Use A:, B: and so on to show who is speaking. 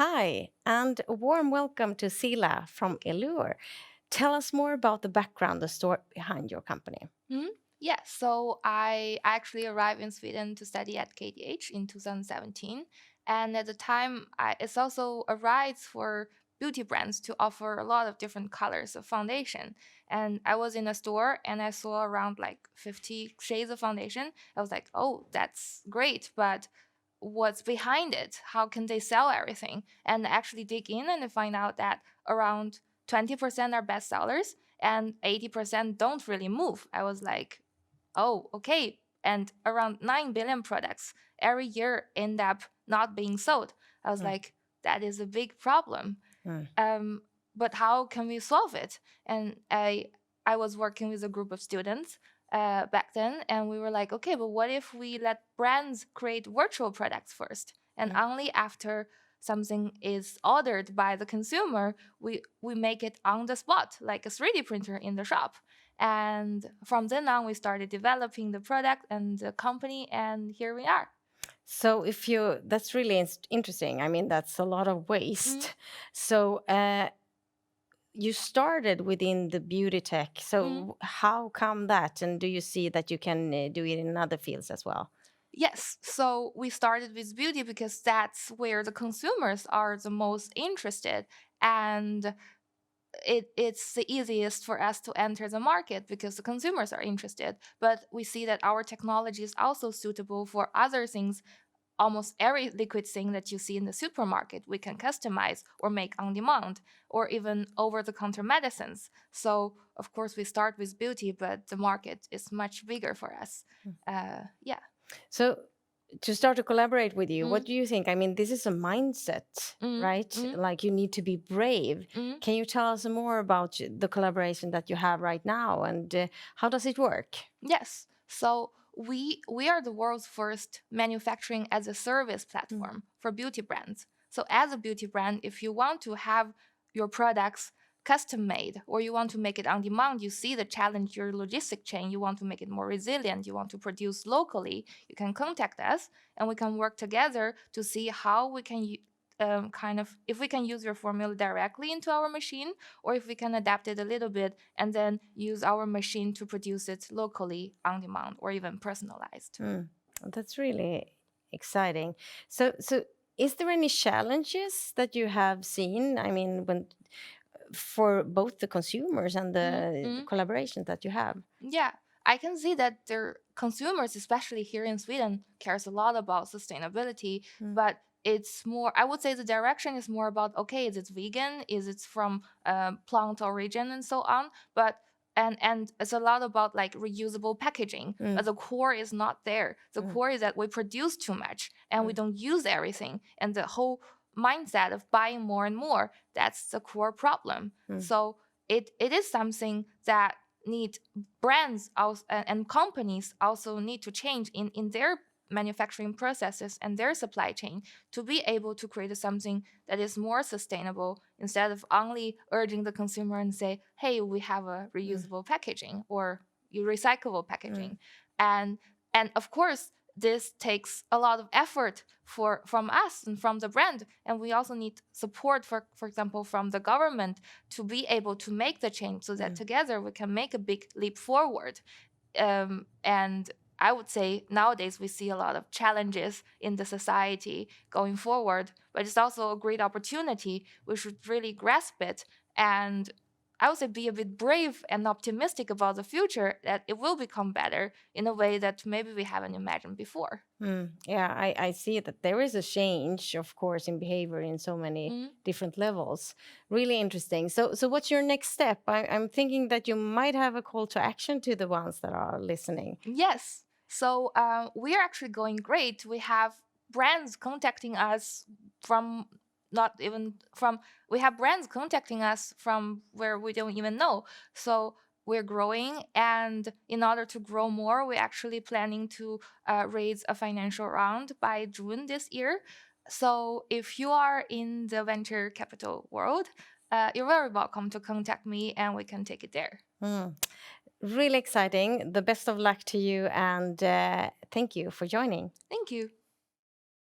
A: Hi, and a warm welcome to Sila from Ellure. Tell us more about the background, the story behind your company.
B: Mhm. Yeah, so I actually arrived in Sweden to study at KTH in 2017. And at the time, it's also a rise for beauty brands to offer a lot of different colors of foundation. And I was in a store and I saw around like 50 shades of foundation. I was like, oh, that's great. But what's behind it? How can they sell everything? And actually dig in and find out that around 20% are bestsellers and 80% don't really move. I was like, oh, okay. And around 9 billion products every year end up not being sold. I was
A: Mm,
B: like, that is a big problem.
A: mm,
B: Um, but how can we solve it? And I was working with a group of students back then, and we were like, okay, but what if we let brands create virtual products first, and
A: mm.
B: only after something is ordered by the consumer, we make it on the spot, like a 3D printer in the shop. And from then on, we started developing the product and the company, and here we are.
A: So, if you, that's really interesting. I mean, that's a lot of
B: Mm-hmm.
A: waste. So, you started within the beauty tech. So, how come that? And do you see that you can do it in other fields as well?
B: Yes, so we started with beauty because that's where the consumers are the most interested, and it's the easiest for us to enter the market because the consumers are interested. But we see that our technology is also suitable for other things. Almost every liquid thing that you see in the supermarket, we can customize or make on demand, or even over the counter medicines. So, of course, we start with beauty, but the market is much bigger for us. Yeah.
A: So, to start to collaborate with you, what
B: Mm,
A: do you think? I mean, this is a mindset,
B: mm,
A: right?
B: mm,
A: Like you need to be brave.
B: mm.
A: Can you tell us more about the collaboration that you have right now and how does it work?
B: Yes. So we are the world's first manufacturing as a service
A: Mm,
B: platform for beauty brands. So as a beauty brand, if you want to have your products custom made or you want to make it on demand, you see the challenge your logistic chain, you want to make it more resilient, you want to produce locally, you can contact us and we can work together to see how we can kind of if we can use your formula directly into our machine or if we can adapt it a little bit and then use our machine to produce it locally on demand or even personalized.
A: mm. That's really exciting. So, is there any challenges that you have seen? I mean, when for both the consumers and the
B: Mm-hmm.
A: collaborations that you have?
B: Yeah, I can see that their consumers, especially here in Sweden, cares a lot about sustainability,
A: Mm,
B: but it's more, I would say the direction is more about, okay, is it vegan? Is it from plant origin and so on? But and it's a lot about like reusable packaging, but
A: mm,
B: the core is not there. The
A: mm,
B: core is that we produce too much and we
A: mm,
B: don't use everything. And the whole mindset of buying more and more, that's the core problem.
A: mm,
B: So it is something that need brands also, and companies also need to change in their manufacturing processes and their supply chain to be able to create something that is more sustainable instead of only urging the consumer and say, hey, we have a
A: mm,
B: reusable packaging or recyclable
A: mm,
B: packaging. And of course this takes a lot of effort from us and from the brand, and we also need support for example from the government to be able to make the change so that
A: mm.
B: together we can make a big leap forward. And I would say nowadays we see a lot of challenges in the society going forward, but it's also a great opportunity. We should really grasp it and I would say be a bit brave and optimistic about the future that it will become better in a way that maybe we haven't imagined before.
A: Yeah, I see that there is a change, of course, in behavior in so many
B: Mm.
A: different levels. Really interesting. So, what's your next step? I'm thinking that you might have a call to action to the ones that are listening.
B: Yes. So we are actually going great. We have brands contacting us from not even from, we have brands contacting us from where we don't even know. So we're growing. And in order to grow more, we're actually planning to raise a financial round by June this year. So if you are in the venture capital world, you're very welcome to contact me and we can take it there.
A: Mm. Really exciting. The best of luck to you, and thank you for joining.
B: Thank you.